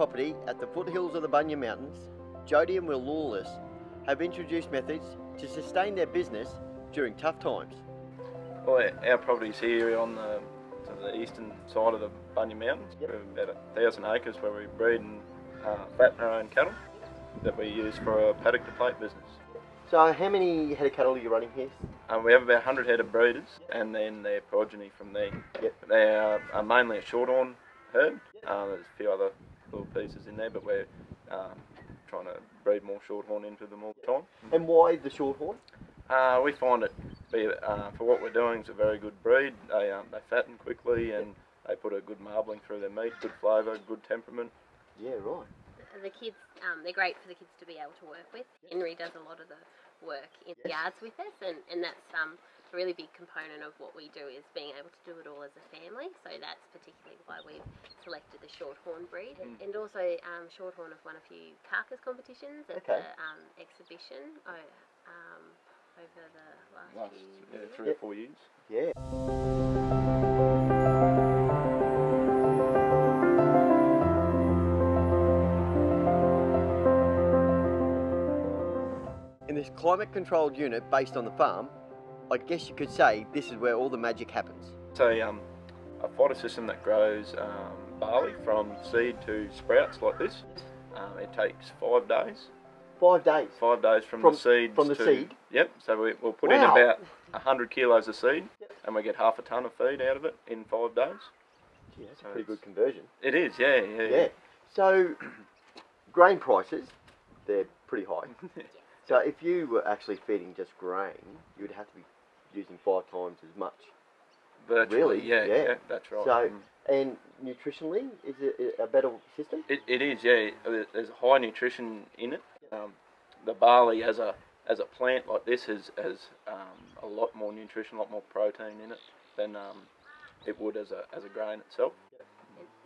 property at the foothills of the Bunya Mountains, Jody and Will Lawless have introduced methods to sustain their business during tough times. Well, our property's here on the eastern side of the Bunya Mountains. Yep. We have about 1,000 acres where we breed and fatten our own cattle that we use for a paddock to plate business. So how many head of cattle are you running here? We have about 100 head of breeders and then their progeny from there. Yep. They are mainly a shorthorn herd. There's a few other little pieces in there, but we're trying to breed more shorthorn into them all the time. And why the shorthorn? We find it for what we're doing, it's a very good breed. They fatten quickly and they put a good marbling through their meat, good flavour, good temperament. Yeah, right. The kids, they're great for the kids to be able to work with. Henry does a lot of the work in the yards with us, and that's a really big component of what we do, is being able to do it all as a family. So that's particularly why we've selected the shorthorn breed. And also shorthorn have won a few carcass competitions at the exhibition over the last few years. 3 or 4 years. Yeah. In this climate-controlled unit based on the farm, I guess you could say this is where all the magic happens. So a fodder system that grows barley from seed to sprouts like this, it takes 5 days. 5 days? 5 days from the seed. From the seed? Yep, so we'll put in about 100 kilos of seed and we get half a tonne of feed out of it in 5 days. Yeah, that's a pretty good conversion. It is, yeah. So, grain prices, they're pretty high. So if you were actually feeding just grain, you would have to be using 5 times as much. Virtually, really? Yeah, that's right. So, and nutritionally, is it a better system? It is, yeah. There's high nutrition in it. The barley as a plant like this has a lot more nutrition, a lot more protein in it than it would as a grain itself.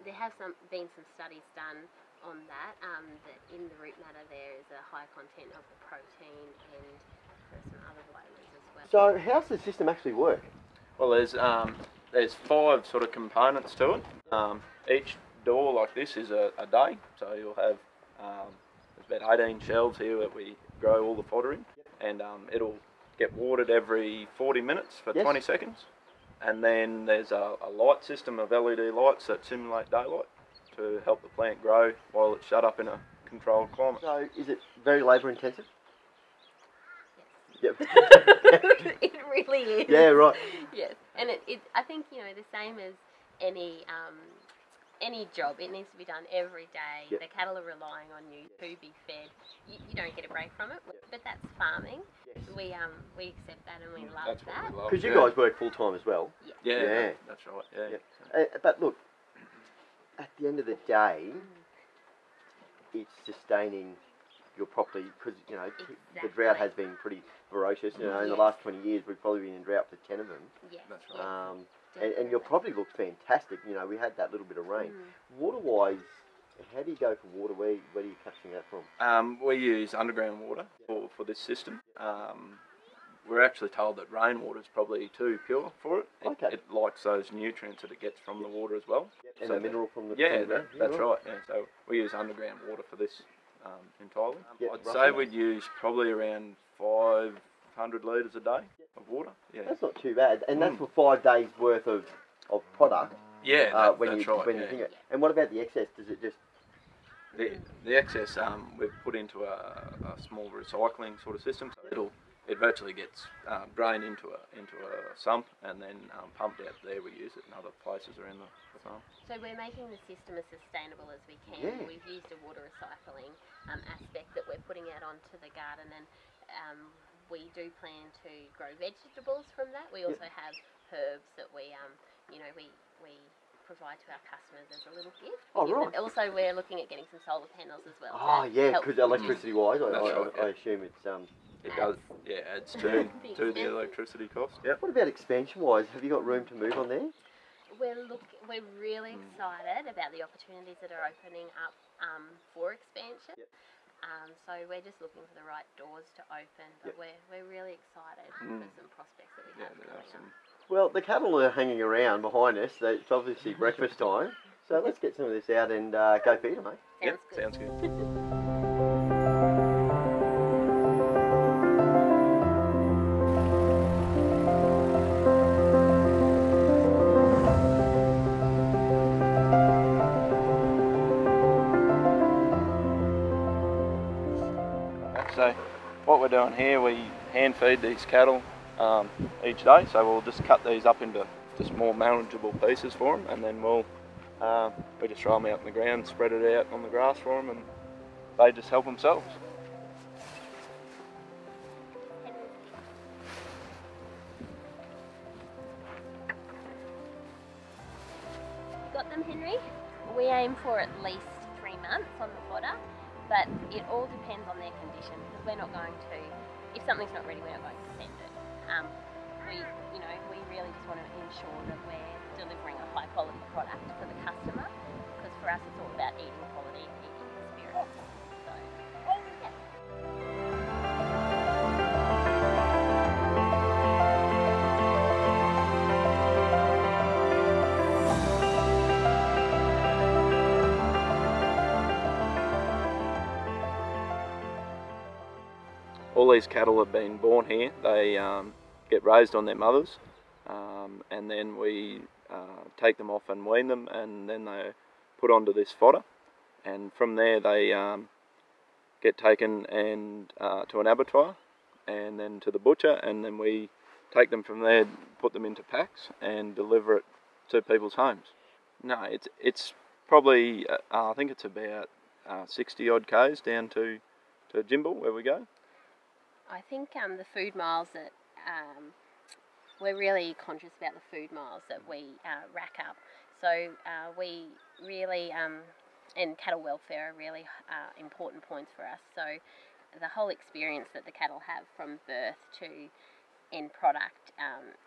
There have been some studies done on that, that in the root matter there is a high content of the protein and some other vitamins as well. So how's the system actually work? Well, there's 5 sort of components to it. Each door like this is a day, so you'll have there's about 18 shells here that we grow all the fodder in, and it'll get watered every 40 minutes for 20 seconds, and then there's a light system of LED lights that simulate daylight to help the plant grow while it's shut up in a controlled climate. So is it very labour intensive? Yes. Yep. It really is. Yeah, right. Yes, and I think, you know, the same as any job, it needs to be done every day. Yep. The cattle are relying on you to be fed. You don't get a break from it, but that's farming. Yes. We accept that and we love that. Because you guys work full time as well. Yeah. That's right. Yeah. But look, at the end of the day, it's sustaining your property, because you know the drought has been pretty ferocious. You know, in the last 20 years, we've probably been in drought for 10 of them. Yes. That's right. And your property looks fantastic. You know, we had that little bit of rain. Water-wise, how do you go for water? Where are you capturing that from? We use underground water for this system. We're actually told that rainwater is probably too pure for it. It likes those nutrients that it gets from the water as well. And the mineral from the that's right. Yeah. So we use underground water for this entirely. I'd roughly. say we'd use probably around 500 litres a day of water. Yeah. That's not too bad, and that's for 5 days worth of product. Yeah, that's right. You think it. And what about the excess? Does it just the excess we've put into a small recycling sort of system, so it virtually gets drained into a sump and then pumped out there. We use it in other places around the farm. So we're making the system as sustainable as we can. Yeah. We've used a water recycling aspect that we're putting out onto the garden, and we do plan to grow vegetables from that. We also have herbs that we provide to our customers as a little gift. Oh, right. Also, we're looking at getting some solar panels as well. Oh, yeah, because electricity-wise, I assume it's... It does, adds to the electricity cost. Yep. What about expansion-wise? Have you got room to move on there? We're really excited about the opportunities that are opening up for expansion. Yep. So we're just looking for the right doors to open, but we're really excited for some prospects that we have coming up. Well, the cattle are hanging around behind us. It's obviously breakfast time. So let's get some of this out and go feed them, mate. Yep, Sounds sounds good. good. So what we're doing here, we hand feed these cattle each day. So we'll just cut these up into just more manageable pieces for them, and then we just throw them out in the ground, spread it out on the grass for them, and they just help themselves. Got them, Henry? We aim for at least 3 months on the fodder, but it all depends on their condition, because we're not going to, if something's not ready, we're not going to send it. We really just want to ensure that we're delivering a high quality product for the customer, because for us it's all about eating quality and eating experience. So, yeah. All these cattle have been born here. They get raised on their mothers, and then we take them off and wean them, and then they're put onto this fodder, and from there they get taken and to an abattoir, and then to the butcher, and then we take them from there, put them into packs, and deliver it to people's homes. No, it's probably I think it's about 60 odd k's down to Jimble where we go. I think the food miles that we're really conscious about the food miles that we rack up. So we really and cattle welfare are really important points for us. So the whole experience that the cattle have from birth to end product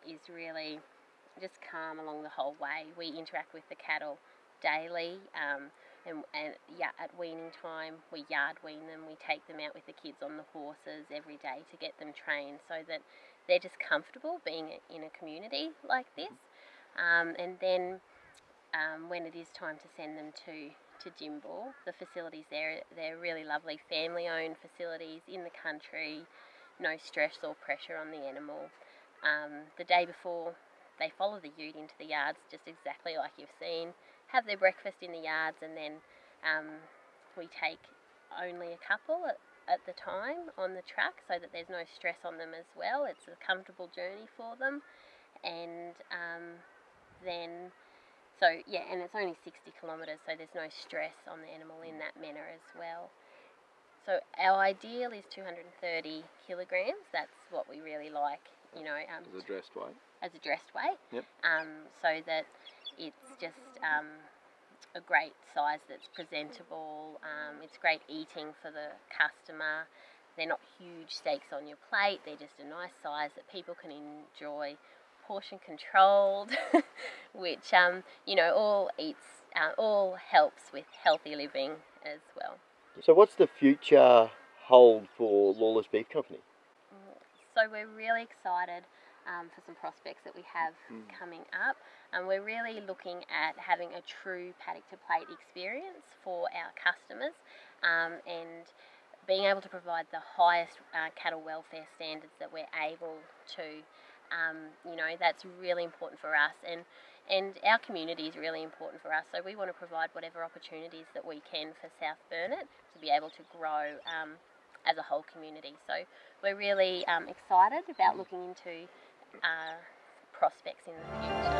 is really just calm along the whole way. We interact with the cattle daily. And at weaning time, we yard wean them. We take them out with the kids on the horses every day to get them trained so that they're just comfortable being in a community like this. And then when it is time to send them to Jimble, the facilities there, they're really lovely family-owned facilities in the country, no stress or pressure on the animal. The day before, they follow the ute into the yards just exactly like you've seen, have their breakfast in the yards, and then we take only a couple at the time on the track so that there's no stress on them as well. It's a comfortable journey for them, and and it's only 60 kilometres, so there's no stress on the animal in that manner as well. So our ideal is 230 kilograms. That's what we really like, As a dressed weight. As a dressed weight. Yep. So that it's just a great size that's presentable. It's great eating for the customer. They're not huge steaks on your plate. They're just a nice size that people can enjoy. Portion controlled, which all helps with healthy living as well. So what's the future hold for Lawless Beef Company? So we're really excited for some prospects that we have coming up, and we're really looking at having a true paddock to plate experience for our customers, and being able to provide the highest cattle welfare standards that we're able to. That's really important for us, and our community is really important for us, so we want to provide whatever opportunities that we can for South Burnett to be able to grow as a whole community. So we're really excited about looking into prospects in the future.